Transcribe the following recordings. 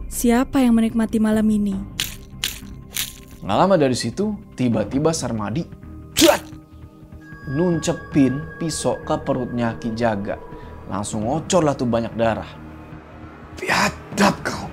Siapa yang menikmati malam ini? Nggak lama dari situ, tiba-tiba Sarmadi nuncepin pisau ke perutnya Ki Jaga. Langsung ngocor lah tuh banyak darah. Biadab kau.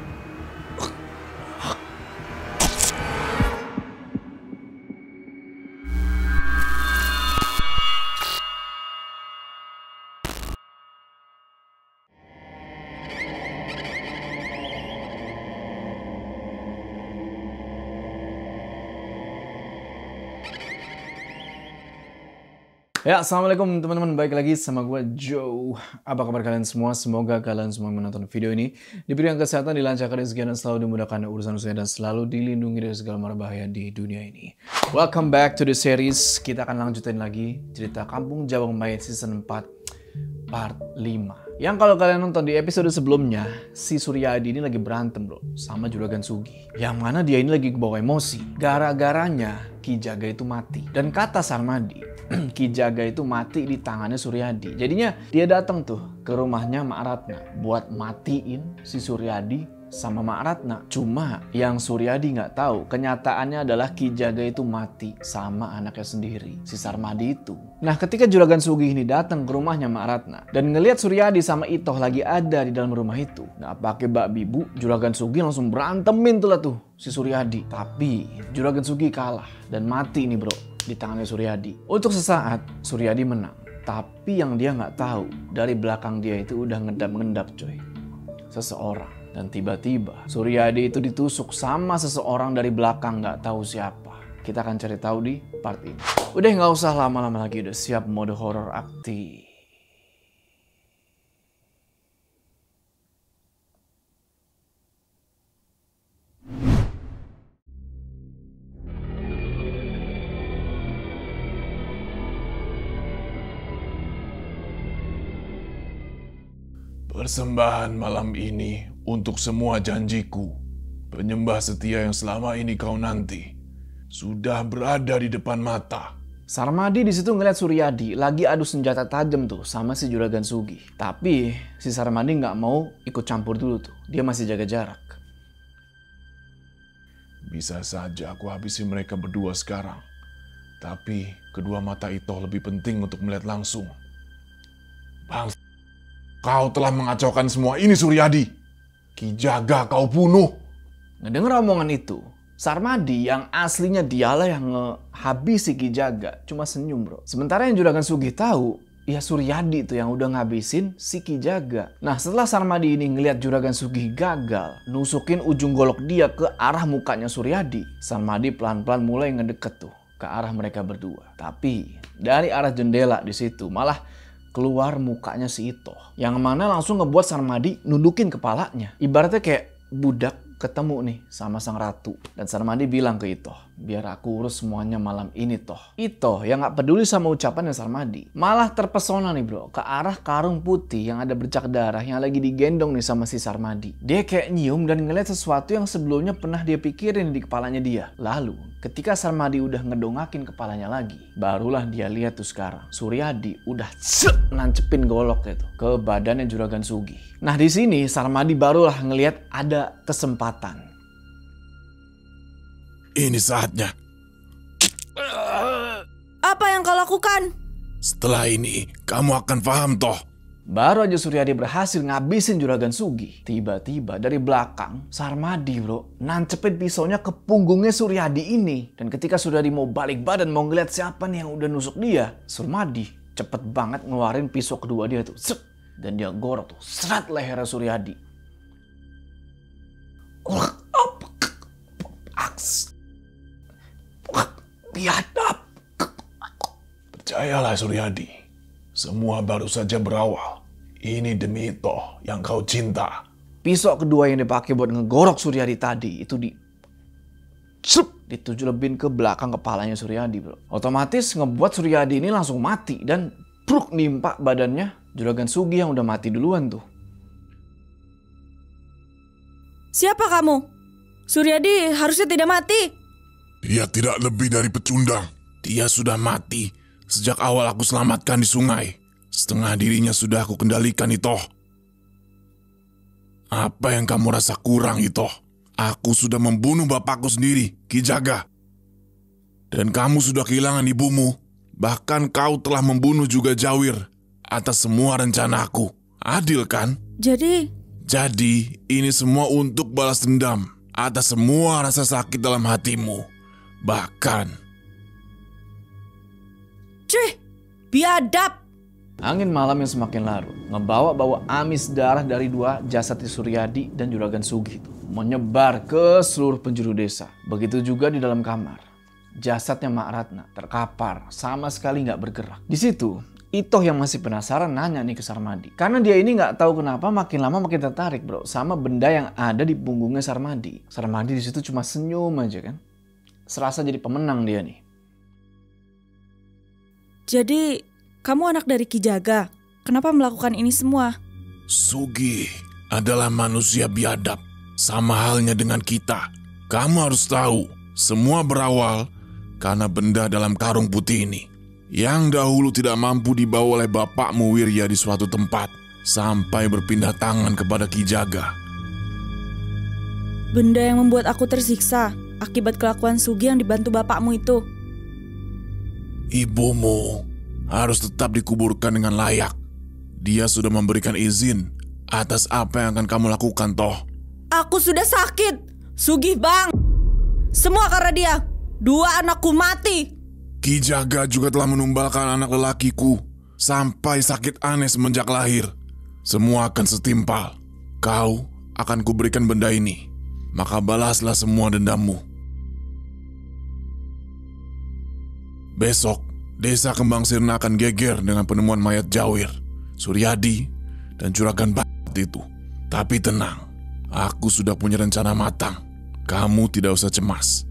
Ya, assalamualaikum teman-teman, balik lagi sama gue Joe. Apa kabar kalian semua? Semoga kalian semua menonton video ini diberikan kesehatan, dilancarkan rezeki, dan selalu dimudahkan urusan usaha, dan selalu dilindungi dari segala mara bahaya di dunia ini. Welcome back to the series. Kita akan lanjutin lagi cerita Kampung Jabang Mayit season 4 part 5. Yang kalau kalian nonton di episode sebelumnya, si Suryadi ini lagi berantem bro sama Juragan Sugi. Yang mana dia ini lagi kebawa emosi. Gara-garanya Ki Jaga itu mati. Dan kata Sarmadi, Ki Jaga itu mati di tangannya Suryadi. Jadinya dia datang tuh ke rumahnya Mak Ratna buat matiin si Suryadi sama Mak Ratna. Cuma yang Suryadi nggak tahu, kenyataannya adalah Ki Jaga itu mati sama anaknya sendiri, si Sarmadi itu. Nah, ketika Juragan Sugi ini datang ke rumahnya Mak Ratna dan ngelihat Suryadi sama Itoh lagi ada di dalam rumah itu, nggak pakai bak bibu, Juragan Sugi langsung berantemin tuh lah tuh si Suryadi. Tapi Juragan Sugi kalah dan mati nih bro di tangannya Suryadi. Untuk sesaat Suryadi menang, tapi yang dia nggak tahu, dari belakang dia itu udah ngedap-ngedap coy, seseorang. Dan tiba-tiba Suryadi itu ditusuk sama seseorang dari belakang, nggak tahu siapa. Kita akan cari tahu di part ini. Udah nggak usah lama-lama lagi, udah siap mode horror aktif. Persembahan malam ini untuk semua janjiku, penyembah setia yang selama ini kau nanti, sudah berada di depan mata. Sarmadi di situ ngeliat Suryadi lagi adu senjata tajam tuh sama si Juragan Sugi. Tapi si Sarmadi nggak mau ikut campur dulu tuh, dia masih jaga jarak. Bisa saja aku habisi mereka berdua sekarang, tapi kedua mata itu lebih penting untuk melihat langsung. Bang, kau telah mengacaukan semua ini Suryadi. Ki Jaga kau bunuh. Ngedenger omongan itu, Sarmadi yang aslinya dialah yang ngehabisi Ki Jaga cuma senyum bro. Sementara yang Juragan Sugi tahu, ya Suryadi itu yang udah ngabisin si Ki Jaga. Nah, setelah Sarmadi ini ngelihat Juragan Sugi gagal nusukin ujung golok dia ke arah mukanya Suryadi, Sarmadi pelan-pelan mulai ngedeket tuh ke arah mereka berdua. Tapi dari arah jendela di situ malah keluar mukanya si Itoh, yang mana langsung ngebuat Sarmadi nundukin kepalanya. Ibaratnya kayak budak ketemu nih sama sang ratu. Dan Sarmadi bilang ke Itoh, biar aku urus semuanya malam ini Toh. Itoh yang gak peduli sama ucapannya Sarmadi, malah terpesona nih bro ke arah karung putih yang ada bercak darah yang lagi digendong nih sama si Sarmadi. Dia kayak nyium dan ngeliat sesuatu yang sebelumnya pernah dia pikirin di kepalanya dia. Lalu ketika Sarmadi udah ngedongakin kepalanya lagi, barulah dia lihat tuh sekarang Suryadi udah nancepin golok itu ke badannya Juragan Sugi. Nah, di sini Sarmadi barulah ngelihat ada kesempatan. Ini saatnya. Apa yang kau lakukan? Setelah ini kamu akan paham toh. Baru aja Suryadi berhasil ngabisin Juragan Sugi, tiba-tiba dari belakang Sarmadi bro nancepin pisaunya ke punggungnya Suryadi ini. Dan ketika Suryadi mau balik badan mau ngeliat siapa nih yang udah nusuk dia, Sarmadi cepet banget ngeluarin pisau kedua dia tuh. Dan dia gorok tuh serat lehernya Suryadi. Biadab. Percayalah Suryadi, semua baru saja berawal. Ini demi Itoh yang kau cinta. Pisau kedua yang dipakai buat ngegorok Suryadi tadi itu ditujulebin ke belakang kepalanya Suryadi bro. Otomatis ngebuat Suryadi ini langsung mati dan bruk nimpa badannya Juragan Sugi yang udah mati duluan tuh. Siapa kamu? Suryadi harusnya tidak mati. Dia tidak lebih dari pecundang. Dia sudah mati sejak awal aku selamatkan di sungai. Setengah dirinya sudah aku kendalikan, Itoh. Apa yang kamu rasa kurang, Itoh? Aku sudah membunuh bapakku sendiri, Ki Jaga. Dan kamu sudah kehilangan ibumu. Bahkan kau telah membunuh juga Jawir atas semua rencanaku. Adil kan? Jadi, ini semua untuk balas dendam atas semua rasa sakit dalam hatimu. Bahkan... Cih, biadab! Angin malam yang semakin larut ngebawa-bawa amis darah dari dua jasad Suryadi dan Juragan Sugih itu menyebar ke seluruh penjuru desa. Begitu juga di dalam kamar. Jasadnya Mak Ratna terkapar, sama sekali nggak bergerak. Di situ, Itoh yang masih penasaran nanya nih ke Sarmadi. Karena dia ini nggak tahu kenapa makin lama makin tertarik bro sama benda yang ada di punggungnya Sarmadi. Sarmadi di situ cuma senyum aja kan. Serasa jadi pemenang dia nih. Jadi, kamu anak dari Ki Jaga. Kenapa melakukan ini semua? Sugih adalah manusia biadab. Sama halnya dengan kita. Kamu harus tahu, semua berawal karena benda dalam karung putih ini. Yang dahulu tidak mampu dibawa oleh bapakmu Wirya di suatu tempat. Sampai berpindah tangan kepada Ki Jaga. Benda yang membuat aku tersiksa akibat kelakuan Sugih yang dibantu bapakmu itu. Ibumu harus tetap dikuburkan dengan layak. Dia sudah memberikan izin atas apa yang akan kamu lakukan, Toh. Aku sudah sakit. Sugih bang. Semua karena dia. 2 anakku mati. Ki Jaga juga telah menumbalkan anak lelakiku. Sampai sakit aneh semenjak lahir. Semua akan setimpal. Kau akan kuberikan benda ini. Maka balaslah semua dendammu. Besok, desa Kembang Sirna akan geger dengan penemuan mayat Jawir, Suryadi, dan Juragan Bat itu. Tapi tenang, aku sudah punya rencana matang. Kamu tidak usah cemas.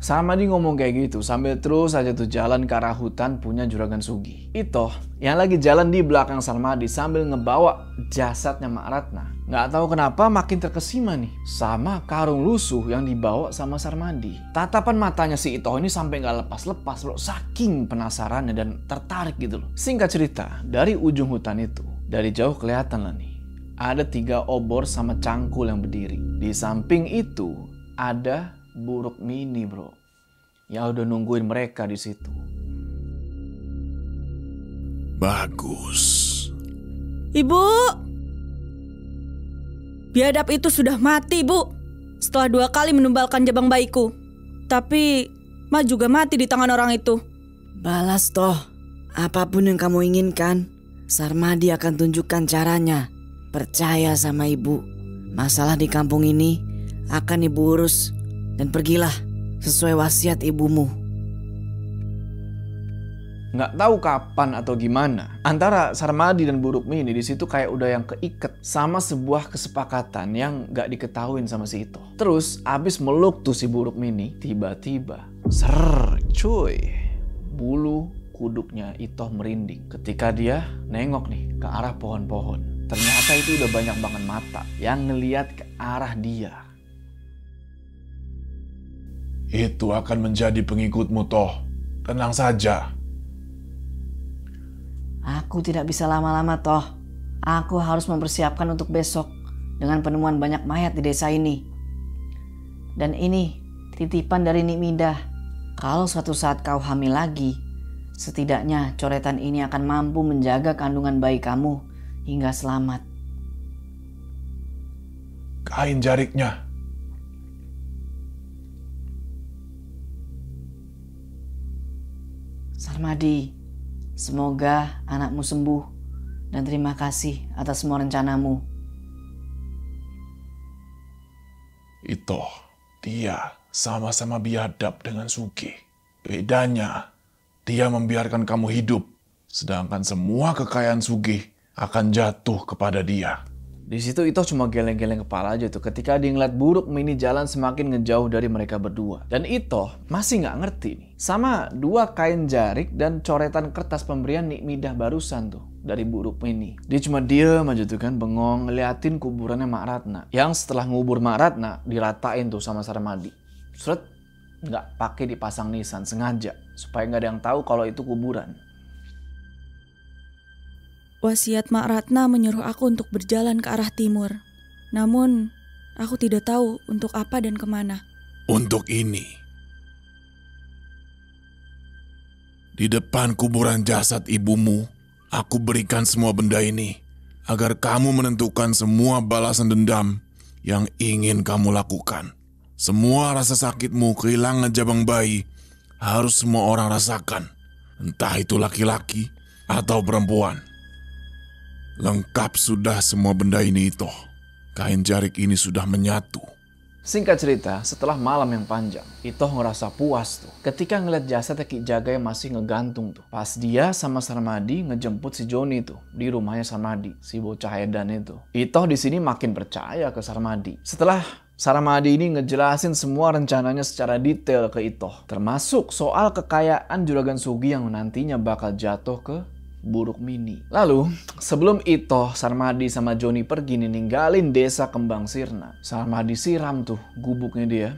Sarmadi ngomong kayak gitu sambil terus aja tuh jalan ke arah hutan punya Juragan Sugih. Itoh yang lagi jalan di belakang Sarmadi sambil ngebawa jasadnya Mak Ratna. Nggak tahu kenapa makin terkesima nih sama karung lusuh yang dibawa sama Sarmadi. Tatapan matanya si Itoh ini sampai nggak lepas-lepas loh, saking penasarannya dan tertarik gitu loh. Singkat cerita, dari ujung hutan itu, dari jauh kelihatan lah nih, ada 3 obor sama cangkul yang berdiri. Di samping itu ada Buruk Mini bro, yang udah nungguin mereka di situ. Bagus. Ibu, biadab itu sudah mati bu. Setelah 2 kali menumbalkan jabang bayiku. Tapi Ma juga mati di tangan orang itu. Balas Toh. Apapun yang kamu inginkan, Sarmadi akan tunjukkan caranya. Percaya sama ibu. Masalah di kampung ini akan ibu urus. Dan pergilah sesuai wasiat ibumu. Nggak tahu kapan atau gimana, antara Sarmadi dan Buruk Mini di situ kayak udah yang keiket sama sebuah kesepakatan yang nggak diketahuin sama si Itoh. Terus abis meluk tuh si Buruk Mini, tiba-tiba cuy, bulu kuduknya Itoh merinding ketika dia nengok nih ke arah pohon-pohon. Ternyata itu udah banyak banget mata yang ngeliat ke arah dia. Itu akan menjadi pengikutmu, Toh. Tenang saja. Aku tidak bisa lama-lama Toh. Aku harus mempersiapkan untuk besok dengan penemuan banyak mayat di desa ini. Dan ini titipan dari Nik Midah. Kalau suatu saat kau hamil lagi, setidaknya coretan ini akan mampu menjaga kandungan bayi kamu hingga selamat. Kain jariknya. Sarmadi, semoga anakmu sembuh dan terima kasih atas semua rencanamu. Itoh, dia sama-sama biadab dengan Sugih. Bedanya, dia membiarkan kamu hidup, sedangkan semua kekayaan Sugih akan jatuh kepada dia. Di situ Itoh cuma geleng-geleng kepala aja tuh ketika dia ngeliat Buruk Mini jalan semakin ngejauh dari mereka berdua. Dan Itoh masih nggak ngerti nih sama 2 kain jarik dan coretan kertas pemberian Nik Midah barusan tuh dari Buruk Mini. Dia cuma diem aja tuh kan bengong ngeliatin kuburannya Mak Ratna. Yang setelah ngubur Mak Ratna diratain tuh sama Sarmadi. Seret, nggak pakai dipasang nisan sengaja supaya nggak ada yang tahu kalau itu kuburan. Wasiat Mak Ratna menyuruh aku untuk berjalan ke arah timur. Namun, aku tidak tahu untuk apa dan kemana. Untuk ini. Di depan kuburan jasad ibumu, aku berikan semua benda ini agar kamu menentukan semua balasan dendam yang ingin kamu lakukan. Semua rasa sakitmu kehilangan jabang bayi harus semua orang rasakan, entah itu laki-laki atau perempuan. Lengkap sudah semua benda ini Itoh. Kain jarik ini sudah menyatu. Singkat cerita, setelah malam yang panjang, Itoh ngerasa puas tuh ketika ngeliat jasadnya Ki Jaga yang masih ngegantung tuh. Pas dia sama Sarmadi ngejemput si Joni tuh di rumahnya Sarmadi, si bocah edan itu. Itoh di sini makin percaya ke Sarmadi. Setelah Sarmadi ini ngejelasin semua rencananya secara detail ke Itoh, termasuk soal kekayaan Juragan Sugi yang nantinya bakal jatuh ke Buruk Mini. Lalu, sebelum Itoh, Sarmadi sama Joni pergi nih ninggalin desa Kembang Sirna, Sarmadi siram tuh gubuknya dia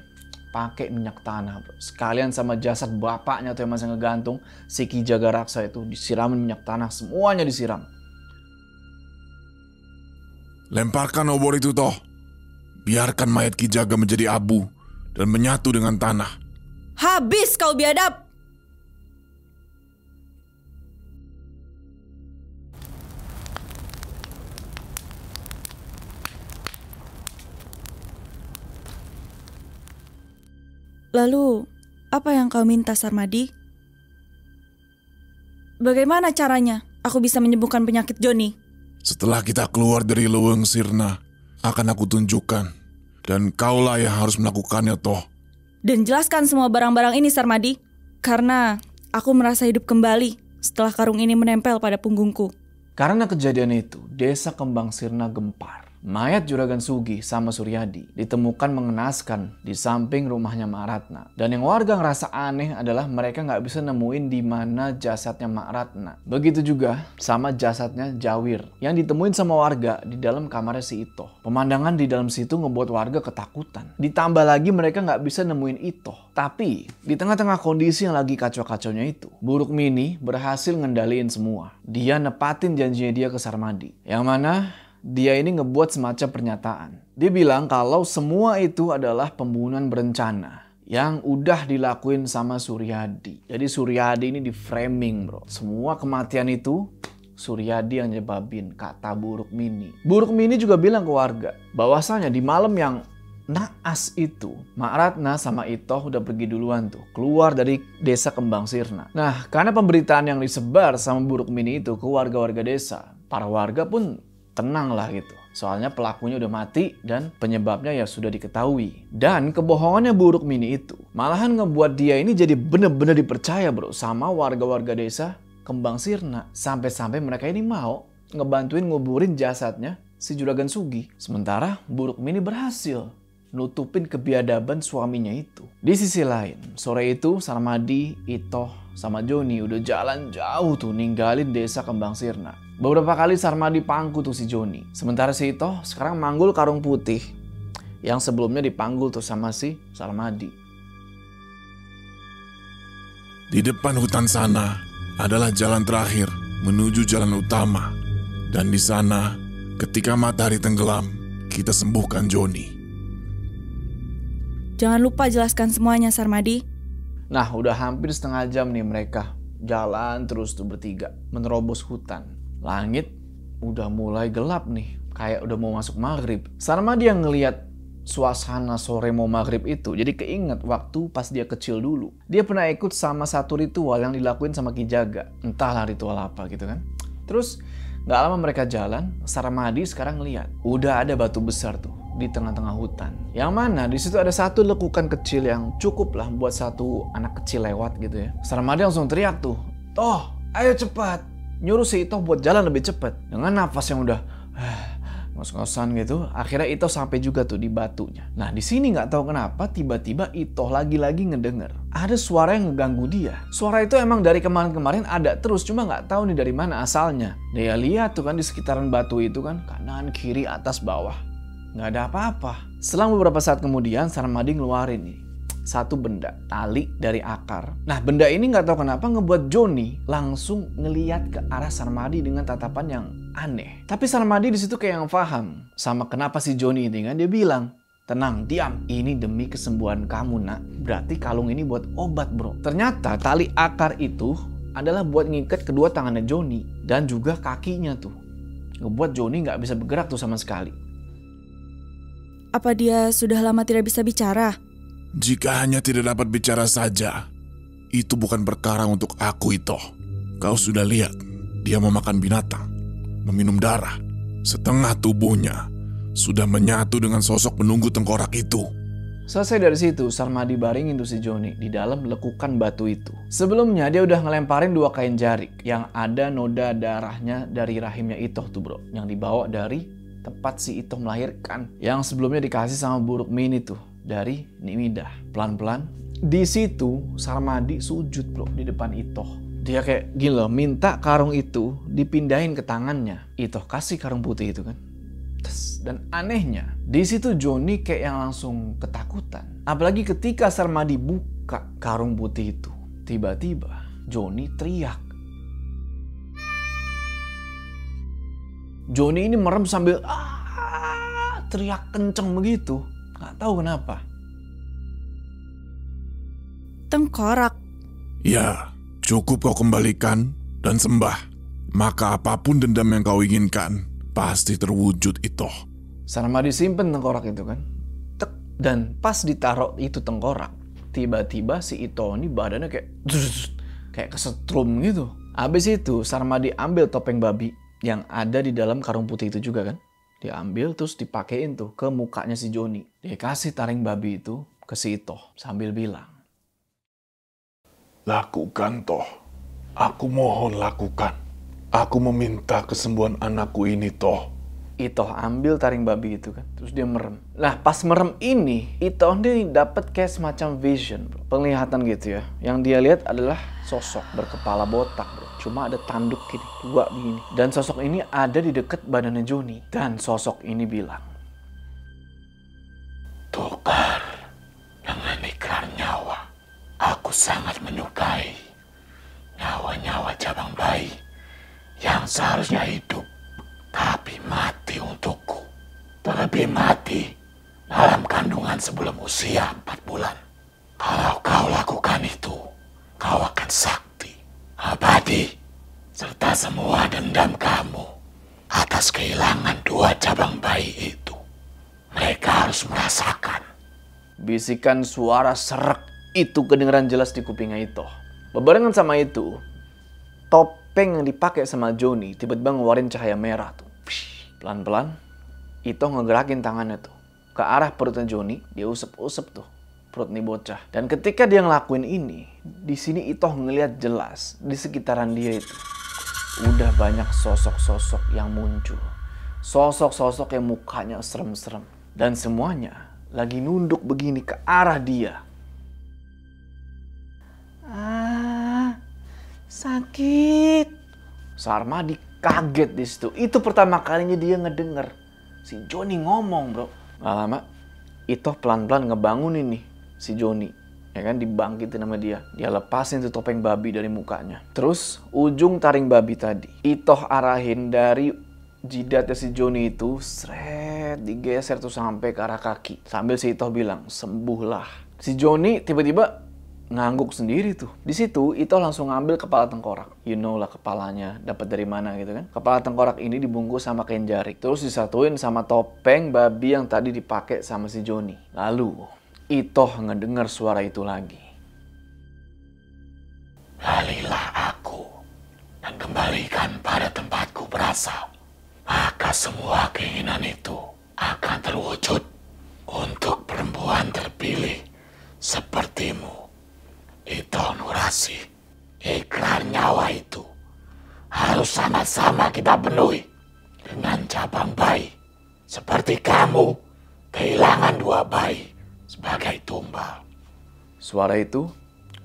pakai minyak tanah, bro. Sekalian sama jasad bapaknya tuh yang masih ngegantung, si Ki Jaga Raksa itu disiramin minyak tanah, semuanya disiram. Lemparkan obor itu Toh. Biarkan mayat Ki Jaga menjadi abu dan menyatu dengan tanah. Habis kau biadab! Lalu, apa yang kau minta, Sarmadi? Bagaimana caranya aku bisa menyembuhkan penyakit Joni? Setelah kita keluar dari Leweng Sirna, akan aku tunjukkan. Dan kaulah yang harus melakukannya Toh. Dan jelaskan semua barang-barang ini, Sarmadi. Karena aku merasa hidup kembali setelah karung ini menempel pada punggungku. Karena kejadian itu, desa Kembang Sirna gempar. Mayat Juragan Sugi sama Suryadi ditemukan mengenaskan di samping rumahnya Mak Ratna. Dan yang warga ngerasa aneh adalah mereka nggak bisa nemuin di mana jasadnya Mak Ratna. Begitu juga sama jasadnya Jawir yang ditemuin sama warga di dalam kamarnya si Itoh. Pemandangan di dalam situ ngebuat warga ketakutan. Ditambah lagi mereka nggak bisa nemuin Itoh. Tapi di tengah-tengah kondisi yang lagi kacau-kacaunya itu, Buruk Mini berhasil ngendaliin semua. Dia nepatin janjinya dia ke Sarmadi. Yang mana dia ini ngebuat semacam pernyataan. Dia bilang kalau semua itu adalah pembunuhan berencana yang udah dilakuin sama Suryadi. Jadi Suryadi ini di framing, bro. Semua kematian itu Suryadi yang nyebabin, kata Buruk Mini. Buruk Mini juga bilang ke warga bahwasanya di malam yang naas itu, Mak Ratna sama Itoh udah pergi duluan tuh, keluar dari desa Kembang Sirna. Nah, karena pemberitaan yang disebar sama Buruk Mini itu ke warga-warga desa, para warga pun tenang lah gitu. Soalnya pelakunya udah mati dan penyebabnya ya sudah diketahui. Dan kebohongannya Buruk Mini itu malahan ngebuat dia ini jadi bener-bener dipercaya, bro, sama warga-warga desa Kembang Sirna. Sampai-sampai mereka ini mau ngebantuin nguburin jasadnya si Juragan Sugi. Sementara Buruk Mini berhasil nutupin kebiadaban suaminya itu. Di sisi lain, sore itu Sarmadi, Itoh, sama Joni udah jalan jauh tuh ninggalin desa Kembang Sirna. Beberapa kali Sarmadi pangku tuh si Joni. Sementara si Itoh sekarang manggul karung putih yang sebelumnya dipanggul tuh sama si Sarmadi. Di depan hutan sana adalah jalan terakhir menuju jalan utama. Dan di sana, ketika matahari tenggelam, kita sembuhkan Joni. Jangan lupa jelaskan semuanya, Sarmadi. Nah, udah hampir setengah jam nih mereka jalan terus tuh bertiga menerobos hutan. Langit udah mulai gelap nih, kayak udah mau masuk maghrib. Sarmadi yang ngeliat suasana sore mau maghrib itu jadi keinget waktu pas dia kecil dulu. Dia pernah ikut sama satu ritual yang dilakuin sama Ki Jaga. Entahlah ritual apa gitu kan. Terus gak lama mereka jalan, Sarmadi sekarang ngeliat udah ada batu besar tuh di tengah-tengah hutan. Yang mana di situ ada satu lekukan kecil yang cukup lah buat satu anak kecil lewat gitu ya. Sarmadi langsung teriak tuh, "Toh, ayo cepat!" Nyuruh si Itoh buat jalan lebih cepat. Dengan nafas yang udah ngos-ngosan gitu, akhirnya Itoh sampai juga tuh di batunya. Nah, di sini nggak tahu kenapa tiba-tiba Itoh lagi-lagi ngedenger ada suara yang ngeganggu dia. Suara itu emang dari kemarin-kemarin ada terus, cuma nggak tahu nih dari mana asalnya. Dia lihat tuh kan di sekitaran batu itu kan, kanan, kiri, atas, bawah. Nggak ada apa-apa. Selang beberapa saat kemudian, Sarmadi ngeluarin nih satu benda, tali dari akar. Nah, benda ini nggak tahu kenapa ngebuat Johnny langsung ngeliat ke arah Sarmadi dengan tatapan yang aneh. Tapi Sarmadi di situ kayak yang paham sama kenapa si Johnny ini kan. Dia bilang, tenang, diam. Ini demi kesembuhan kamu, nak. Berarti kalung ini buat obat, bro. Ternyata tali akar itu adalah buat ngikat kedua tangannya Johnny dan juga kakinya tuh. Ngebuat Johnny nggak bisa bergerak tuh sama sekali. Apa dia sudah lama tidak bisa bicara? Jika hanya tidak dapat bicara saja, itu bukan perkara untuk aku itu. Kau sudah lihat, dia memakan binatang, meminum darah. Setengah tubuhnya sudah menyatu dengan sosok penunggu tengkorak itu. Selesai dari situ, Sarmadi baringin tuh si Johnny di dalam lekukan batu itu. Sebelumnya dia udah ngelemparin 2 kain jarik yang ada noda darahnya dari rahimnya Itoh tuh, bro. Yang dibawa dari tempat si Itoh melahirkan. Yang sebelumnya dikasih sama Buruk Mini tuh dari Nimidah. Pelan-pelan di situ Sarmadi sujud, bro, di depan Itoh. Dia kayak gini loh, minta karung itu dipindahin ke tangannya. Itoh kasih karung putih itu kan. Dan anehnya, di situ Johnny kayak yang langsung ketakutan. Apalagi ketika Sarmadi buka karung putih itu, tiba-tiba Johnny teriak. Johnny ini merem sambil teriak kenceng begitu. Gak tahu kenapa. Tengkorak. Ya, cukup kau kembalikan dan sembah. Maka apapun dendam yang kau inginkan pasti terwujud itu. Sarmadi simpen tengkorak itu kan. Dan pas ditaruh itu tengkorak, tiba-tiba si Ito ini badannya kayak kesetrum gitu. Habis itu Sarmadi ambil topeng babi yang ada di dalam karung putih itu juga kan. Diambil terus dipakein tuh ke mukanya si Johnny. Dia kasih taring babi itu ke si Ito sambil bilang, Lakukan toh. Aku mohon lakukan. Aku meminta kesembuhan anakku ini toh. Ito ambil taring babi itu kan, terus dia merem. Nah pas merem ini, Ito ini dapat kayak semacam vision, bro. Penglihatan gitu ya. Yang dia lihat adalah sosok berkepala botak, bro. Cuma ada tanduk gini, 2 begini. Dan sosok ini ada di dekat badannya Johnny. Dan sosok ini bilang, Tukar dengan ikrar nyawa. Aku sangat menyukai nyawa-nyawa cabang bayi yang seharusnya hidup, tapi mati untukku. Terlebih mati dalam kandungan sebelum usia 4 bulan. Kalau kau lakukan itu, kau akan sakti, abadi, serta semua dendam kamu atas kehilangan 2 cabang bayi itu. Mereka harus merasakan. bisikan suara serak itu kedengeran jelas di kupingnya Ito. Bebarengan sama itu, topeng yang dipakai sama Johnny tiba-tiba ngeluarin cahaya merah tuh. Pelan-pelan, Ito ngegerakin tangannya tuh ke arah perutnya Johnny. Dia usep-usep tuh perut nih bocah. Dan ketika dia ngelakuin ini, di sini Ito ngelihat jelas di sekitaran dia itu udah banyak sosok-sosok yang muncul. Sosok-sosok yang mukanya serem-serem. Dan semuanya lagi nunduk begini ke arah dia. Sakit. Sarmadi kaget di situ. Itu pertama kalinya dia ngedenger si Johnny ngomong, bro. Gak lama, Ito pelan-pelan ngebangunin nih si Johnny. Ya kan, dibangkitin sama dia. Dia lepasin tuh topeng babi dari mukanya. Terus ujung taring babi tadi Ito arahin dari jidatnya si Johnny itu, seret, digeser tuh sampai ke arah kaki. Sambil si Ito bilang, sembuhlah. Si Johnny tiba-tiba ngangguk sendiri tuh. Di situ Ito langsung ngambil kepala tengkorak. You know lah kepalanya dapat dari mana gitu kan. Kepala tengkorak ini dibungkus sama kain jarik. Terus disatuin sama topeng babi yang tadi dipakai sama si Johnny. Lalu Ito ngedengar suara itu lagi. Balilah aku dan kembalikan pada tempatku berasal. Maka semua keinginan itu akan terwujud untuk perempuan terpilih sepertimu. Ito Nurasi, ikrar nyawa itu harus sama-sama kita penuhi dengan cabang bayi. Seperti kamu kehilangan 2 bayi sebagai tumbal. Suara itu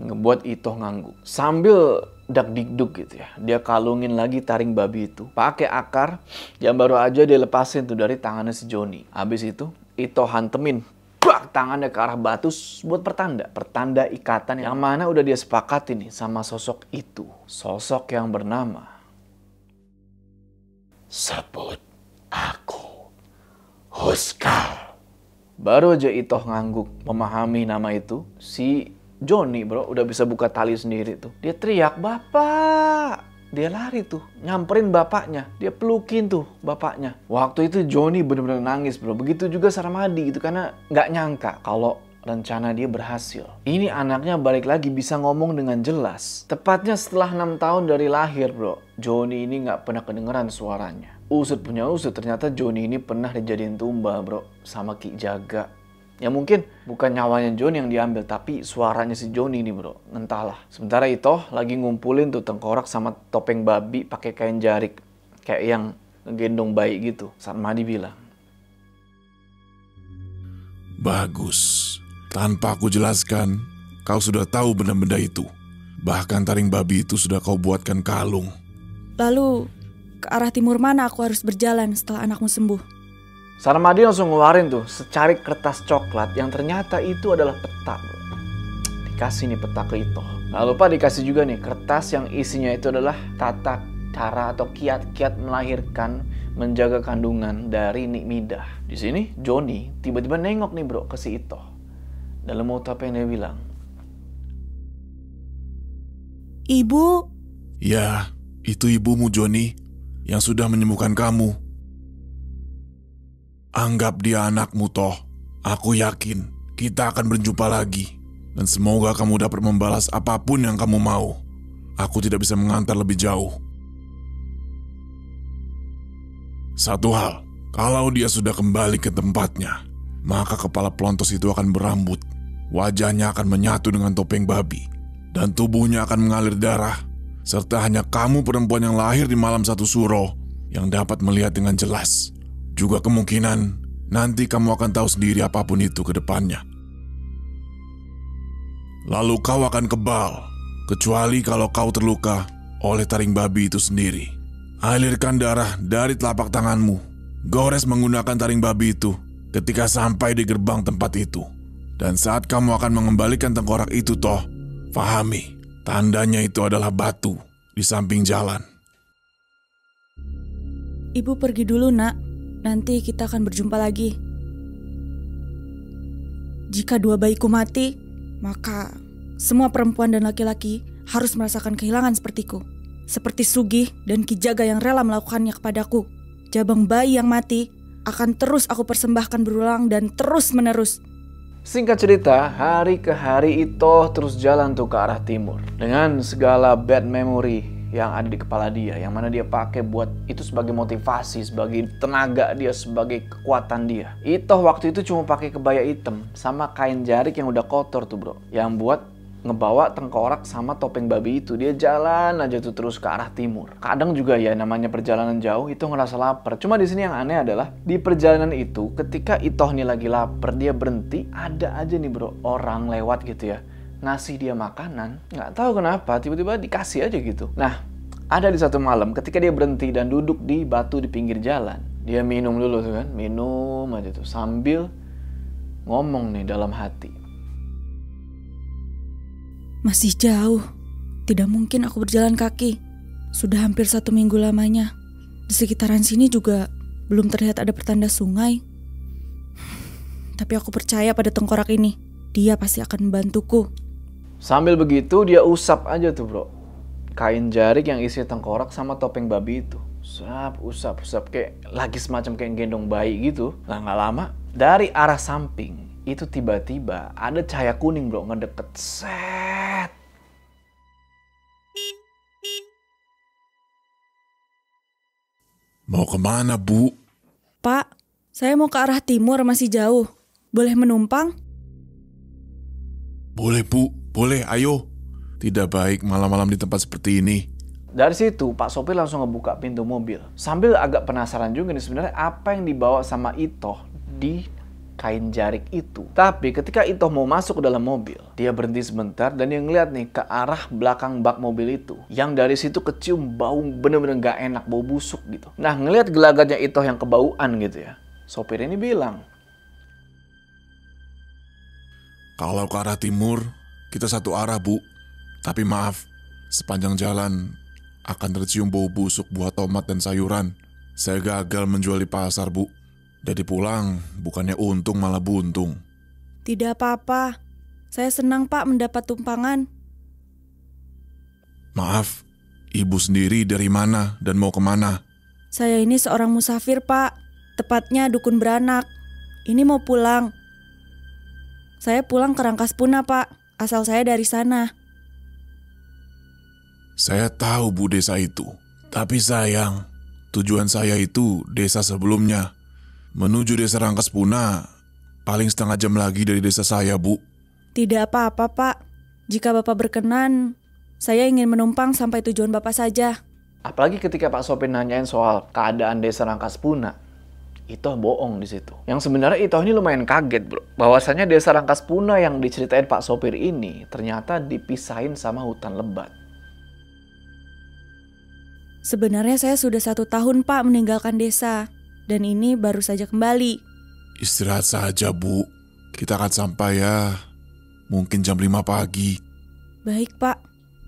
ngebuat Ito ngangguk. Sambil dak-dikduk gitu ya. Dia kalungin lagi taring babi itu. Pakai akar yang baru aja dia lepasin tuh dari tangannya si Johnny. Habis itu Ito hantemin. Bak telapak tangannya ke arah batu buat pertanda ikatan yang mana udah dia sepakati nih sama sosok itu. Sosok yang bernama Sebut aku Huskal. Baru aja Itoh ngangguk memahami nama itu, si Johnny bro udah bisa buka tali sendiri tuh. Dia teriak, "Bapak!" Dia lari tuh, nyamperin bapaknya. Dia pelukin tuh bapaknya. Waktu itu Johnny bener-bener nangis bro. Begitu juga Saramadi gitu, karena nggak nyangka kalau rencana dia berhasil. Ini anaknya balik lagi bisa ngomong dengan jelas. Tepatnya setelah 6 tahun dari lahir bro. Johnny ini nggak pernah kedengeran suaranya. Usut punya usut, ternyata Johnny ini pernah dijadiin tumba bro sama Ki Jaga. Ya mungkin bukan nyawanya Johnny yang diambil, tapi suaranya si Johnny ini bro. Entahlah. Sementara Itoh lagi ngumpulin tuh tengkorak sama topeng babi pakai kain jarik. Kayak yang ngegendong bayi gitu. Saramadi bilang, Bagus. Tanpa aku jelaskan, kau sudah tahu benda-benda itu. Bahkan taring babi itu sudah kau buatkan kalung. Lalu, ke arah timur mana aku harus berjalan setelah anakmu sembuh? Saramadi langsung ngeluarin tuh secarik kertas coklat yang ternyata itu adalah peta bro. Dikasih nih peta ke Itoh. Nggak lupa dikasih juga nih kertas yang isinya itu adalah tata cara atau kiat-kiat melahirkan, menjaga kandungan dari Nik Midah. Di sini Johnny tiba-tiba nengok nih bro ke si Itoh. Dalam mau apa yang dia bilang? Ibu, Ya, itu ibumu Johnny yang sudah menyembuhkan kamu. Anggap dia anakmu toh. Aku yakin kita akan berjumpa lagi. Dan semoga kamu dapat membalas apapun yang kamu mau. Aku tidak bisa mengantar lebih jauh. Satu hal, kalau dia sudah kembali ke tempatnya, maka kepala pelontos itu akan berambut. Wajahnya akan menyatu dengan topeng babi. Dan tubuhnya akan mengalir darah. Serta hanya kamu perempuan yang lahir di malam satu suro yang dapat melihat dengan jelas. Juga kemungkinan nanti kamu akan tahu sendiri apapun itu ke depannya. Lalu kau akan kebal, kecuali kalau kau terluka oleh taring babi itu sendiri. Alirkan darah dari telapak tanganmu. Gores menggunakan taring babi itu ketika sampai di gerbang tempat itu. Dan saat kamu akan mengembalikan tengkorak itu toh, fahami, tandanya itu adalah batu di samping jalan. ibu pergi dulu nak. Nanti kita akan berjumpa lagi. Jika dua bayiku mati, maka semua perempuan dan laki-laki harus merasakan kehilangan sepertiku. Seperti Sugih dan Ki Jaga yang rela melakukannya kepadaku. Jabang bayi yang mati akan terus aku persembahkan berulang dan terus menerus. Singkat cerita, hari ke hari Itoh terus jalan tuh ke arah timur. Dengan segala bad memory yang ada di kepala dia, yang mana dia pakai buat itu sebagai motivasi, sebagai tenaga dia, sebagai kekuatan dia. Itoh waktu itu cuma pakai kebaya hitam sama kain jarik yang udah kotor tuh bro, yang buat ngebawa tengkorak sama topeng babi itu. Dia jalan aja tuh terus ke arah timur. Kadang juga ya namanya perjalanan jauh itu ngerasa lapar. Cuma di sini yang aneh adalah di perjalanan itu ketika Itoh nih lagi lapar, dia berhenti, ada aja nih bro orang lewat gitu ya, ngasih dia makanan. Nggak tahu kenapa tiba-tiba dikasih aja gitu. Nah, ada di satu malam ketika dia berhenti dan duduk di batu di pinggir jalan, dia minum dulu tuh kan, minum aja tuh sambil ngomong nih dalam hati, Masih jauh. Tidak mungkin aku berjalan kaki. Sudah hampir 1 minggu lamanya. Di sekitaran sini juga belum terlihat ada pertanda sungai. Tapi aku percaya pada tengkorak ini. Dia pasti akan membantuku. sambil begitu dia usap aja tuh bro kain jarik yang isi tengkorak sama topeng babi itu. Usap kayak lagi semacam kayak gendong bayi gitu. Nah nggak lama dari arah samping itu tiba-tiba ada cahaya kuning bro ngedeket. Set. Mau kemana, Bu? Pak, saya mau ke arah timur, masih jauh. Boleh menumpang? Boleh, Bu. Boleh, ayo. Tidak baik malam-malam di tempat seperti ini. Dari situ Pak sopir langsung ngebuka pintu mobil. Sambil agak penasaran juga nih sebenarnya apa yang dibawa sama Itoh di kain jarik itu. Tapi ketika Itoh mau masuk ke dalam mobil, dia berhenti sebentar dan dia ngeliat nih ke arah belakang bak mobil itu. Yang dari situ kecium bau bener-bener gak enak, bau busuk gitu. Nah ngeliat gelagatnya Itoh yang kebauan gitu ya, sopir ini bilang, Kalau ke arah timur, kita satu arah, Bu. Tapi maaf, sepanjang jalan akan tercium bau busuk buah tomat dan sayuran. Saya gagal menjual di pasar, Bu. Jadi pulang, bukannya untung malah buntung. Tidak apa-apa. Saya senang Pak mendapat tumpangan. Maaf, Ibu sendiri dari mana dan mau kemana? Saya ini seorang musafir Pak. Tepatnya dukun beranak. Ini mau pulang. Saya pulang ke Rangkaspuna Pak. Asal saya dari sana. Saya tahu Bu desa itu. Tapi sayang, tujuan saya itu desa sebelumnya. Menuju desa Rangkaspuna, paling setengah jam lagi dari desa saya, Bu. Tidak apa-apa Pak. Jika Bapak berkenan, saya ingin menumpang sampai tujuan Bapak saja. Apalagi ketika Pak sopir nanyain soal keadaan desa Rangkaspuna. Itoh bohong di situ. Yang sebenarnya Itoh ini lumayan kaget, bro. Bahwasanya desa Rangkaspuna yang diceritain Pak sopir ini ternyata dipisahin sama hutan lebat. Sebenarnya saya sudah 1 tahun Pak meninggalkan desa. Dan ini baru saja kembali. Istirahat saja, Bu. Kita akan sampai ya, mungkin jam 5 pagi. Baik Pak.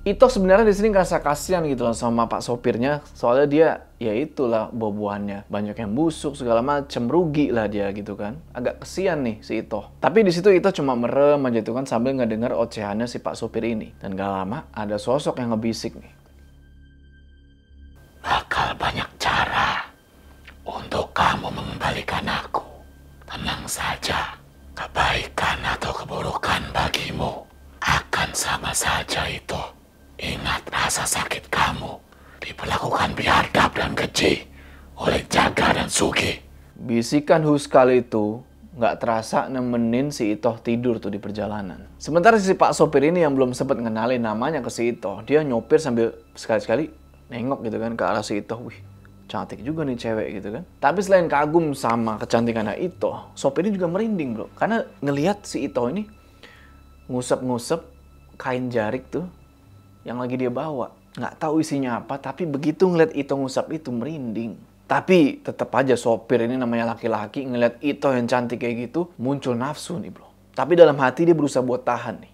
Itoh sebenarnya di sini ngerasa kasihan gitu loh sama Pak sopirnya. Soalnya dia, ya itulah buah-buahannya. Banyak yang busuk, segala macem, rugi lah dia gitu kan. Agak kesian nih si Itoh. Tapi di situ Itoh cuma merem aja tuh kan sambil ngedenger ocehannya si Pak sopir ini. Dan gak lama ada sosok yang ngebisik nih. Bakal banyak cara untuk kamu mengembalikan aku. Tenang saja, kebaikan atau keburukan bagimu akan sama saja itu. Ingat rasa sakit kamu diperlakukan biadab dan keji oleh Jaga dan Sugi. Bisikan Huskal itu nggak terasa nemenin si Itoh tidur tuh di perjalanan. Sementara si Pak sopir ini yang belum sempat ngenalin namanya ke si Itoh, dia nyopir sambil sekali-sekali nengok gitu kan ke arah si Itoh. Wih, cantik juga nih cewek gitu kan. Tapi selain kagum sama kecantikannya Itoh, sopir ini juga merinding bro. Karena ngelihat si Itoh ini ngusap-ngusap kain jarik tuh yang lagi dia bawa. Nggak tahu isinya apa, tapi begitu ngeliat Itoh ngusap itu merinding. Tapi tetap aja sopir ini namanya laki-laki, ngeliat Itoh yang cantik kayak gitu, muncul nafsu nih bro. Tapi dalam hati dia berusaha buat tahan nih.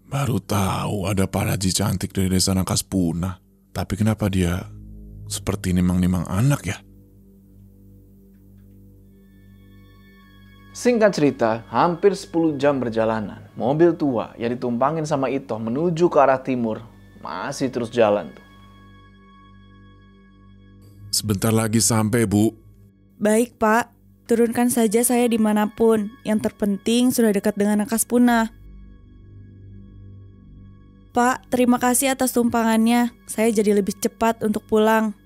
Baru tahu ada Paraji cantik dari desa Rangkaspuna. Tapi kenapa dia seperti nimang-nimang anak ya? Singkat cerita, hampir 10 jam perjalanan. Mobil tua yang ditumpangin sama Itoh menuju ke arah timur masih terus jalan tuh. Sebentar lagi sampai, Bu. Baik Pak. Turunkan saja saya dimanapun. Yang terpenting sudah dekat dengan Rangkaspuna. Pak, terima kasih atas tumpangannya. Saya jadi lebih cepat untuk pulang.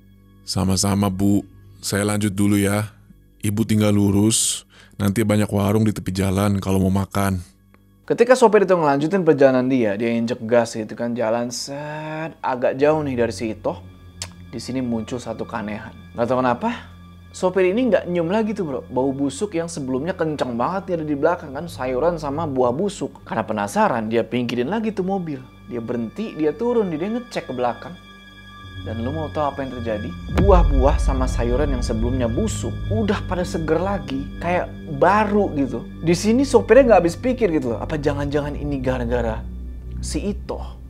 Sama-sama, Bu. Saya lanjut dulu ya. Ibu tinggal lurus. Nanti banyak warung di tepi jalan kalau mau makan. Ketika sopir itu ngelanjutin perjalanan dia injek gas gitu kan, jalan set agak jauh nih dari si Itoh. Di sini muncul satu keanehan. Gak tau kenapa, sopir ini nggak nyium lagi tuh bro. Bau busuk yang sebelumnya kenceng banget ada di belakang kan, sayuran sama buah busuk. Karena penasaran, dia pinggirin lagi tuh mobil. Dia berhenti, dia turun, dia ngecek ke belakang. Dan lu mau tahu apa yang terjadi? Buah-buah sama sayuran yang sebelumnya busuk udah pada seger lagi, kayak baru gitu. Di sini sopirnya nggak habis pikir gitu loh. Apa jangan-jangan ini gara-gara si Itoh?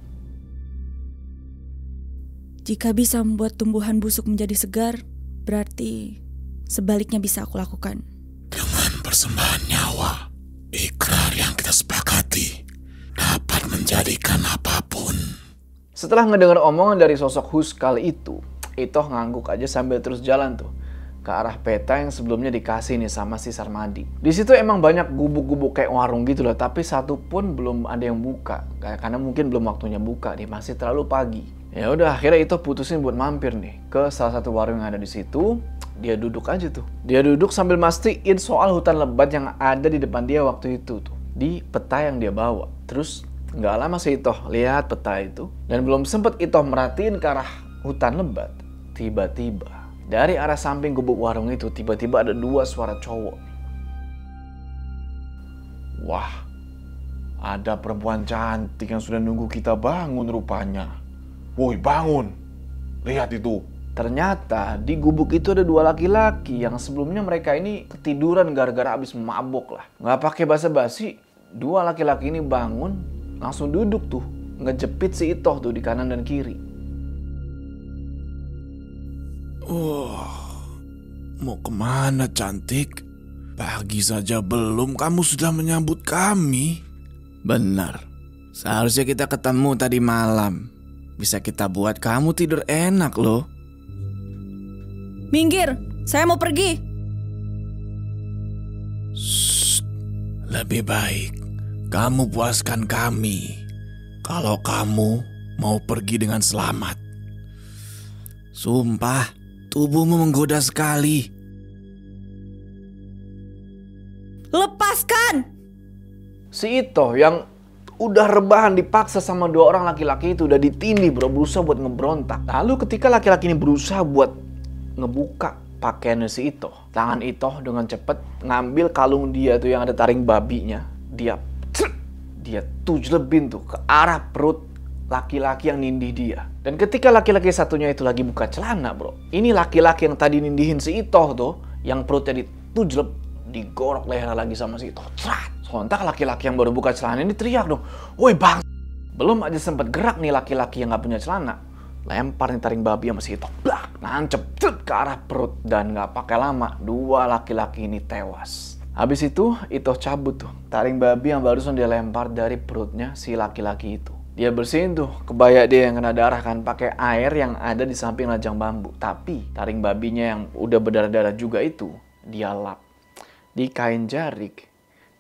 Jika bisa membuat tumbuhan busuk menjadi segar, berarti sebaliknya bisa aku lakukan. Dengan persembahan nyawa, ikrar yang kita sepakati dapat menjadikan apapun. Setelah ngedenger omongan dari sosok Huskal itu, Itoh ngangguk aja sambil terus jalan tuh ke arah peta yang sebelumnya dikasih nih sama si Sarmadi. Di situ emang banyak gubuk-gubuk kayak warung gitu loh, tapi satu pun belum ada yang buka. Karena mungkin belum waktunya buka nih, masih terlalu pagi. Ya udah, akhirnya Itoh putusin buat mampir nih ke salah satu warung yang ada di situ. Dia duduk aja tuh. Dia duduk sambil mastiin soal hutan lebat yang ada di depan dia waktu itu tuh, di peta yang dia bawa. Terus nggak lama si Itoh lihat peta itu, dan belum sempet Itoh merhatiin ke arah hutan lebat, tiba-tiba dari arah samping gubuk warung itu tiba-tiba ada 2 suara cowok. Wah, ada perempuan cantik yang sudah nunggu kita bangun rupanya. Woi, bangun. Lihat itu, Ternyata di gubuk itu ada 2 laki-laki yang sebelumnya mereka ini ketiduran gara-gara habis mabok lah. Nggak pakai basa-basi, 2 laki-laki ini bangun, langsung duduk tuh, ngejepit si Itoh tuh di kanan dan kiri. Mau kemana cantik? Pagi saja belum kamu sudah menyambut kami. Benar, seharusnya kita ketemu tadi malam. Bisa kita buat kamu tidur enak loh. Minggir, saya mau pergi. Lebih baik kamu puaskan kami kalau kamu mau pergi dengan selamat. Sumpah, tubuhmu menggoda sekali. Lepaskan! Si Itoh yang udah rebahan dipaksa sama 2 orang laki-laki itu udah ditindih bro, berusaha buat ngebrontak. Lalu ketika laki-laki ini berusaha buat ngebuka pakaiannya si Itoh, tangan Itoh dengan cepet ngambil kalung dia tuh yang ada taring babinya. Dia tujlebin tuh ke arah perut laki-laki yang nindih dia. Dan ketika laki-laki satunya itu lagi buka celana bro, ini laki-laki yang tadi nindihin si Itoh tuh, yang perutnya ditujleb, digorok leher lagi sama si Itoh. Sontak laki-laki yang baru buka celana ini teriak dong, "Woi bang!" Belum aja sempet gerak nih laki-laki yang gak punya celana, lempar nih taring babi sama si Itoh, nancep ke arah perut. Dan gak pakai lama 2 laki-laki ini tewas. Habis itu Itoh cabut tuh taring babi yang barusan dia lempar dari perutnya si laki-laki itu. Dia bersihin tuh kebaya dia yang kena darah kan pakai air yang ada di samping lajang bambu. Tapi taring babinya yang udah berdarah-darah juga itu dia lap di kain jarik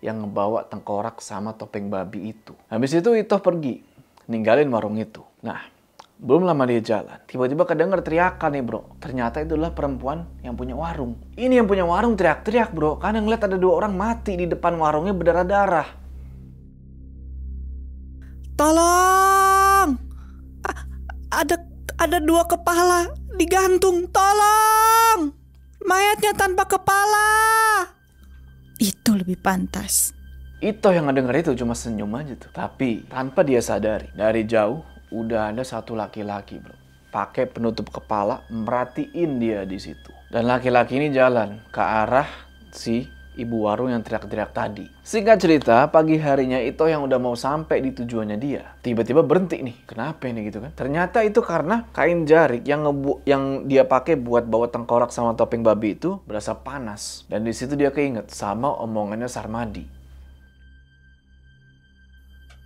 yang ngebawa tengkorak sama topeng babi itu. Habis itu Itoh pergi ninggalin warung itu. Nah, belum lama dia jalan, tiba-tiba kedenger teriakan nih bro. Ternyata itu adalah perempuan yang punya warung. Ini yang punya warung teriak-teriak bro, karena ngeliat ada 2 orang mati di depan warungnya berdarah-darah. Tolong! Ada 2 kepala digantung, tolong! Mayatnya tanpa kepala! Itu lebih pantas. Itoh yang ngedenger itu cuma senyum aja tuh. Tapi tanpa dia sadari, dari jauh udah ada 1 laki-laki bro, pakai penutup kepala, merhatiin dia di situ. Dan laki-laki ini jalan ke arah si ibu warung yang teriak-teriak tadi. Singkat cerita, pagi harinya Itoh yang udah mau sampai di tujuannya dia, tiba-tiba berhenti nih. Kenapa ini gitu kan? Ternyata itu karena kain jarik yang dia pakai buat bawa tengkorak sama topeng babi itu berasa panas. Dan di situ dia keinget sama omongannya Sarmadi.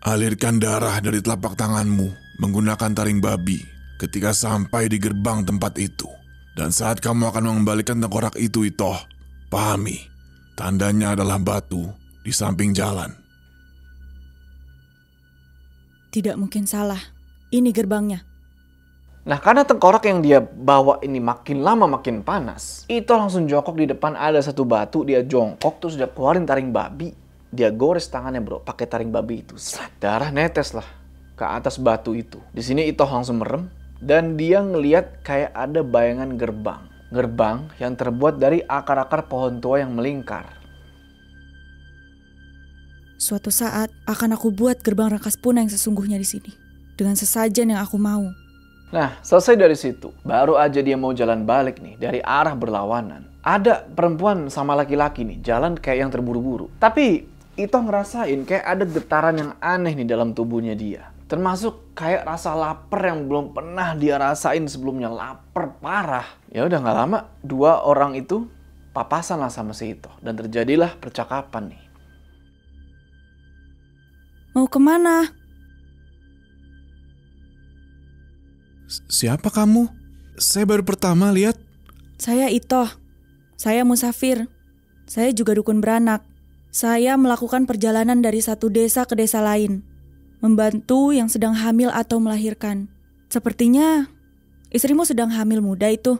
Alirkan darah dari telapak tanganmu menggunakan taring babi ketika sampai di gerbang tempat itu. Dan saat kamu akan mengembalikan tengkorak itu, Itoh, pahami, tandanya adalah batu di samping jalan. Tidak mungkin salah. Ini gerbangnya. Nah, karena tengkorak yang dia bawa ini makin lama makin panas, Itoh langsung jongkok di depan ada 1 batu, dia jongkok terus dia keluarin taring babi. Dia gores tangannya bro, pakai taring babi itu. Darah netes lah ke atas batu itu. Di sini Itoh langsung merem dan dia ngeliat kayak ada bayangan gerbang. Gerbang yang terbuat dari akar-akar pohon tua yang melingkar. Suatu saat akan aku buat gerbang rangkas punah yang sesungguhnya di sini dengan sesajen yang aku mau. Nah, selesai dari situ, baru aja dia mau jalan balik nih dari arah berlawanan. Ada perempuan sama laki-laki nih jalan kayak yang terburu-buru. Tapi Itoh ngerasain kayak ada getaran yang aneh nih dalam tubuhnya dia. Termasuk kayak rasa lapar yang belum pernah dia rasain sebelumnya. Lapar parah. Ya udah gak lama 2 orang itu papasan lah sama si Itoh. Dan terjadilah percakapan nih. Mau kemana? Siapa kamu? Saya baru pertama lihat. Saya Itoh. Saya musafir. Saya juga dukun beranak. Saya melakukan perjalanan dari satu desa ke desa lain, membantu yang sedang hamil atau melahirkan. Sepertinya istrimu sedang hamil muda itu.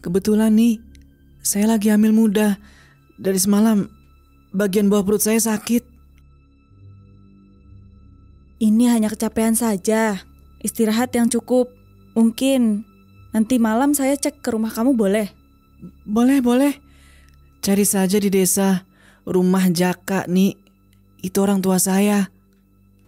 Kebetulan nih, saya lagi hamil muda. Dari semalam, bagian bawah perut saya sakit. Ini hanya kecapean saja. Istirahat yang cukup. Mungkin nanti malam saya cek ke rumah kamu boleh? Boleh. Cari saja di desa. Rumah Jaka nih, itu orang tua saya.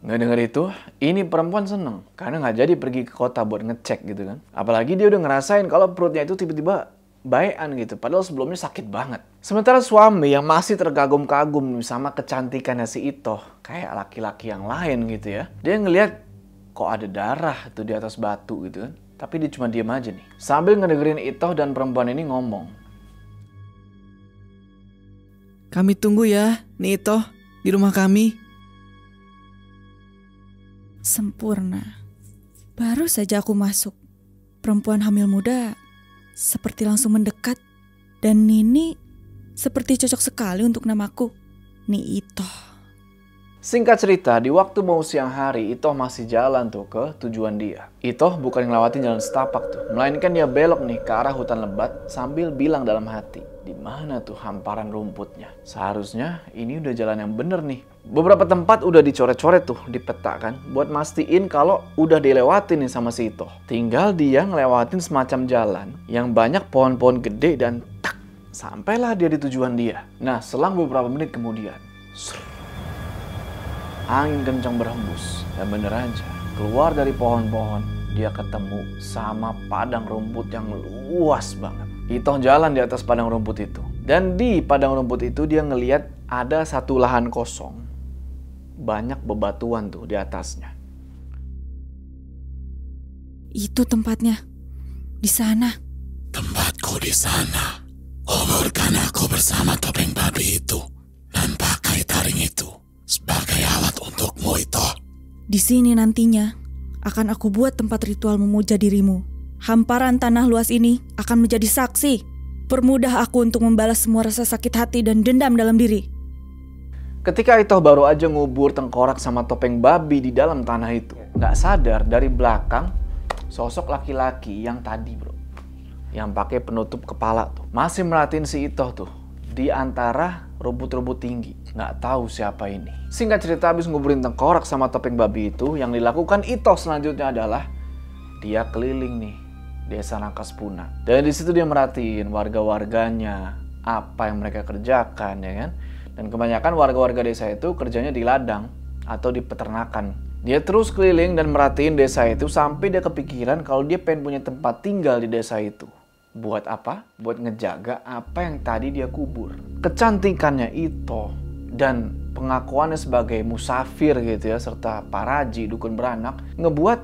Ngedenger itu, ini perempuan seneng. Karena nggak jadi pergi ke kota buat ngecek gitu kan. Apalagi dia udah ngerasain kalau perutnya itu tiba-tiba baikan gitu. Padahal sebelumnya sakit banget. Sementara suami yang masih terkagum-kagum sama kecantikannya si Itoh. Kayak laki-laki yang lain gitu ya. Dia ngelihat kok ada darah tuh di atas batu gitu kan. Tapi dia cuma diem aja nih. Sambil ngedengerin Itoh dan perempuan ini ngomong. Kami tunggu ya, nih Itoh, di rumah kami. Sempurna. Baru saja aku masuk. Perempuan hamil muda seperti langsung mendekat. Dan Nini seperti cocok sekali untuk namaku. Ni Itoh. Singkat cerita, di waktu mau siang hari, Itoh masih jalan tuh ke tujuan dia. Itoh bukan ngelewatin jalan setapak tuh. Melainkan dia belok nih ke arah hutan lebat sambil bilang dalam hati. Di mana tuh hamparan rumputnya? Seharusnya ini udah jalan yang bener nih. Beberapa tempat udah dicoret-coret tuh di peta kan. Buat mastiin kalau udah dilewatin nih sama si Itoh. Tinggal dia ngelewatin semacam jalan yang banyak pohon-pohon gede dan tak. Sampailah dia di tujuan dia. Nah, selang beberapa menit kemudian. Angin kencang berhembus. Dan bener aja, keluar dari pohon-pohon, dia ketemu sama padang rumput yang luas banget. Itoh jalan di atas padang rumput itu. Dan di padang rumput itu dia ngeliat ada satu lahan kosong. Banyak bebatuan tuh di atasnya. Itu tempatnya. Di sana. Tempatku di sana. Kuburkan aku bersama topeng babi itu. Dan pakai taring itu sebagai alat untukmu itu. Di sini nantinya akan aku buat tempat ritual memuja dirimu. Hamparan tanah luas ini akan menjadi saksi. Permudah aku untuk membalas semua rasa sakit hati dan dendam dalam diri. Ketika Itoh baru aja ngubur tengkorak sama topeng babi di dalam tanah itu, nggak sadar dari belakang sosok laki-laki yang tadi bro, yang pakai penutup kepala tuh, masih merhatiin si Itoh tuh di antara rumput-rumput tinggi. Nggak tahu siapa ini. Singkat cerita, habis nguburin tengkorak sama topeng babi itu, yang dilakukan Itoh selanjutnya adalah dia keliling nih desa Rangkaspuna. Dan di situ dia merhatiin warga-warganya, apa yang mereka kerjakan ya kan. Dan kebanyakan warga-warga desa itu kerjanya di ladang atau di peternakan. Dia terus keliling dan merhatiin desa itu sampai dia kepikiran kalau dia pengen punya tempat tinggal di desa itu. Buat apa? Buat ngejaga apa yang tadi dia kubur. Kecantikannya Itoh dan pengakuannya sebagai musafir gitu ya, serta paraji, dukun beranak, ngebuat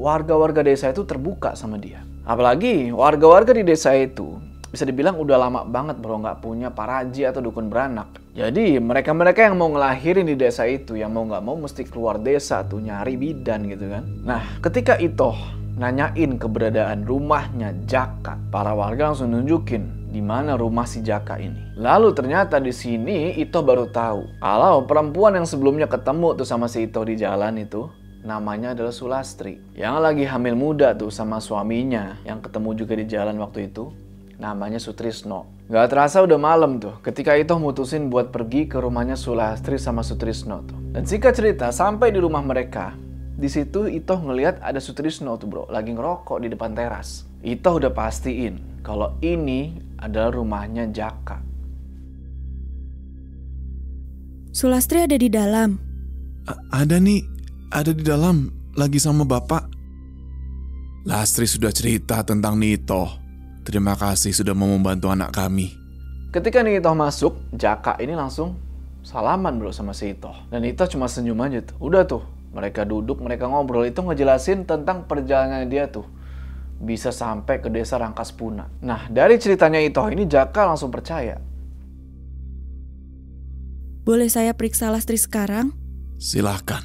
warga-warga desa itu terbuka sama dia. Apalagi warga-warga di desa itu bisa dibilang udah lama banget bro nggak punya paraji atau dukun beranak. Jadi mereka-mereka yang mau ngelahirin di desa itu, yang mau nggak mau mesti keluar desa tuh nyari bidan gitu kan. Nah, ketika Itoh nanyain keberadaan rumahnya Jaka, para warga langsung nunjukin di mana rumah si Jaka ini. Lalu ternyata di sini Itoh baru tahu kalau perempuan yang sebelumnya ketemu tuh sama si Itoh di jalan itu namanya adalah Sulastri, yang lagi hamil muda tuh sama suaminya yang ketemu juga di jalan waktu itu. Namanya Sutrisno. Gak terasa udah malam tuh ketika Itoh mutusin buat pergi ke rumahnya Sulastri sama Sutrisno tuh. Dan singkat cerita, sampai di rumah mereka, di situ Itoh ngelihat ada Sutrisno tuh bro, lagi ngerokok di depan teras. Itoh udah pastiin kalau ini adalah rumahnya Jaka. Sulastri ada di dalam. Ada nih, ada di dalam, lagi sama bapak. Lastri sudah cerita tentang Nitoh. Terima kasih sudah mau membantu anak kami. Ketika Itoh masuk, Jaka ini langsung salaman bro sama si Itoh. Dan Itoh cuma senyum aja tuh. Udah tuh, mereka duduk, mereka ngobrol. Itu ngejelasin tentang perjalanannya dia tuh. Bisa sampai ke desa Rangkaspuna. Nah, dari ceritanya Itoh ini Jaka langsung percaya. Boleh saya periksa Lastri sekarang? Silahkan.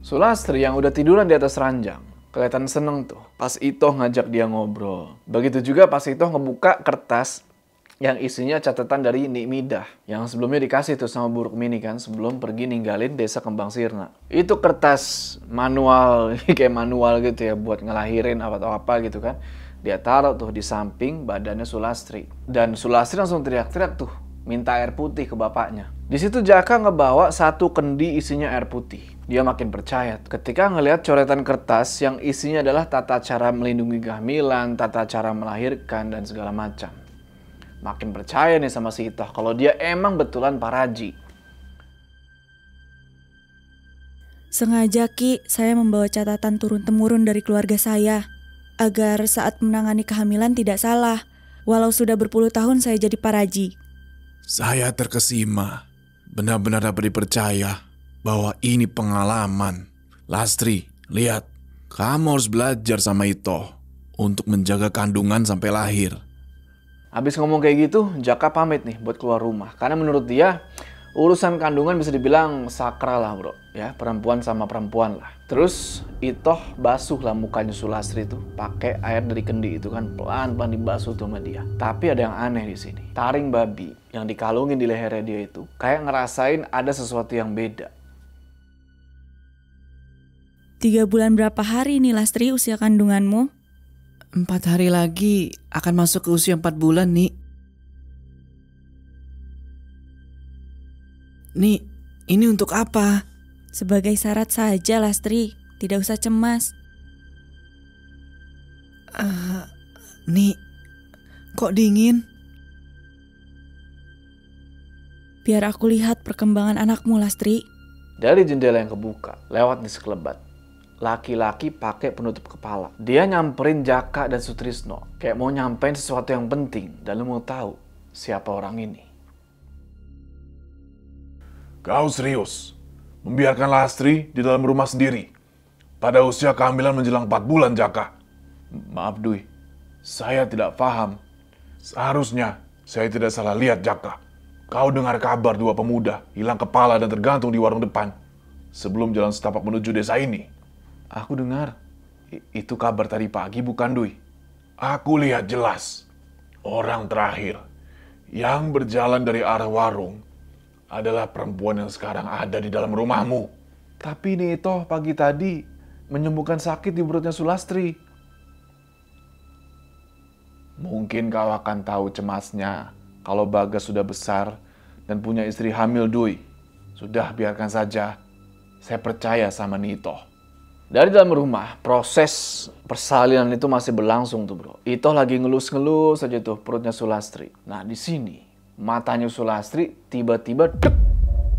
Sulastri yang udah tiduran di atas ranjang kelihatan seneng tuh pas Itoh ngajak dia ngobrol. Begitu juga pas Itoh ngebuka kertas yang isinya catatan dari Nik Midah yang sebelumnya dikasih tuh sama Buruk Mini kan sebelum pergi ninggalin desa Kembang Sirna. Itu kertas manual, kayak manual gitu ya buat ngelahirin atau apa gitu kan. Dia taruh tuh di samping badannya Sulastri. Dan Sulastri langsung teriak-teriak tuh minta air putih ke bapaknya. Di situ Jaka ngebawa satu kendi isinya air putih. Dia makin percaya ketika ngelihat coretan kertas yang isinya adalah tata cara melindungi kehamilan, tata cara melahirkan, dan segala macam. Makin percaya nih sama si Itoh kalau dia emang betulan paraji. Sengaja Ki, saya membawa catatan turun-temurun dari keluarga saya. Agar saat menangani kehamilan tidak salah. Walau sudah berpuluh tahun saya jadi paraji. Saya terkesima. Benar-benar dapat dipercaya bahwa ini pengalaman. Lastri, lihat. Kamu harus belajar sama Ito untuk menjaga kandungan sampai lahir. Habis ngomong kayak gitu, Jaka pamit nih buat keluar rumah. Karena menurut dia, urusan kandungan bisa dibilang sakral lah bro. Ya, perempuan sama perempuan lah. Terus Itoh basuh lah mukanya Sulastri tuh pakai air dari kendi itu kan, pelan-pelan dibasuh tuh sama dia. Tapi ada yang aneh di sini. Taring babi yang dikalungin di lehernya dia itu kayak ngerasain ada sesuatu yang beda. 3 bulan berapa hari nih Lastri usia kandunganmu? 4 hari lagi akan masuk ke usia 4 bulan, Nik. Nik, ini untuk apa? Sebagai syarat saja Lastri, tidak usah cemas. Nik, kok dingin? Biar aku lihat perkembangan anakmu Lastri. Dari jendela yang kebuka, lewat di sekelebat, laki-laki pakai penutup kepala. Dia nyamperin Jaka dan Sutrisno. Kayak mau nyampein sesuatu yang penting. Dan lu mau tahu siapa orang ini. Kau serius? Membiarkan Lastri di dalam rumah sendiri? Pada usia kehamilan menjelang 4 bulan, Jaka. Maaf Dwi. Saya tidak paham. Seharusnya saya tidak salah lihat, Jaka. Kau dengar kabar 2 pemuda hilang kepala dan tergantung di warung depan sebelum jalan setapak menuju desa ini. Aku dengar. Itu kabar tadi pagi bukan Dwi? Aku lihat jelas. Orang terakhir yang berjalan dari arah warung adalah perempuan yang sekarang ada di dalam rumahmu. Tapi ini Itoh pagi tadi menyembuhkan sakit di perutnya Sulastri. Mungkin kau akan tahu cemasnya kalau Bagas sudah besar dan punya istri hamil, Dwi. Sudah, biarkan saja. Saya percaya sama Nito. Dari dalam rumah, proses persalinan itu masih berlangsung tuh bro. Itoh lagi ngelus-ngelus aja tuh perutnya Sulastri. Nah di sini, matanya Sulastri tiba-tiba dek,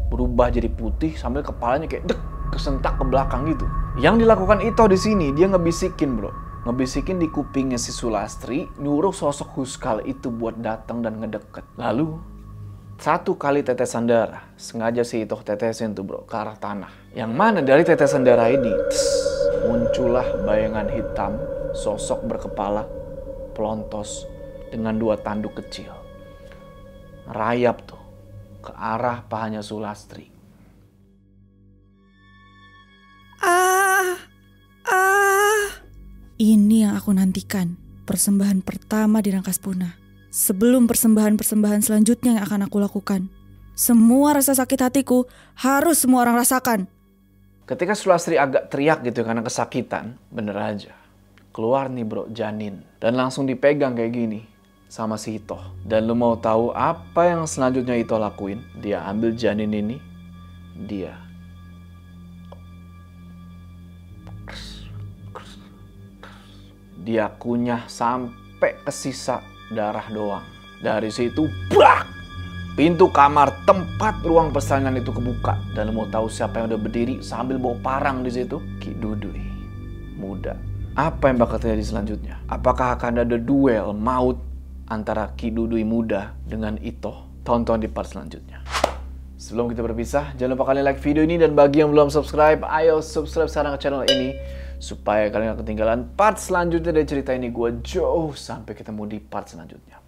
berubah jadi putih sambil kepalanya kayak dek, kesentak ke belakang gitu. Yang dilakukan Itoh di sini, dia ngebisikin bro. Ngebisikin di kupingnya si Sulastri, nyuruh sosok Huskal itu buat datang dan ngedeket. Lalu, 1 kali tetesan darah, sengaja si Itoh tetesin tuh bro, ke arah tanah. Yang mana dari tetesan darah ini, muncullah bayangan hitam, sosok berkepala, pelontos, dengan 2 tanduk kecil. Rayap tuh, ke arah pahanya Sulastri. Ini yang aku nantikan, persembahan pertama di Rangkas Punah. Sebelum persembahan-persembahan selanjutnya yang akan aku lakukan. Semua rasa sakit hatiku harus semua orang rasakan. Ketika Sulastri agak teriak gitu karena kesakitan, bener aja. Keluar nih bro janin. Dan langsung dipegang kayak gini sama si Itoh. Dan lu mau tahu apa yang selanjutnya Itoh lakuin? Dia ambil janin ini, dia kunyah sampai ke sisa darah doang. Dari situ, brak! Pintu kamar tempat ruang persalinan itu kebuka. Dan lo mau tahu siapa yang udah berdiri sambil bawa parang di situ? Ki Dudui, muda. Apa yang bakal terjadi selanjutnya? Apakah akan ada duel maut antara Ki Dudui muda dengan Itoh? Tonton di part selanjutnya. Sebelum kita berpisah, jangan lupa kalian like video ini. Dan bagi yang belum subscribe, ayo subscribe sekarang ke channel ini supaya kalian gak ketinggalan part selanjutnya dari cerita ini. Gue Joe, sampai ketemu di part selanjutnya.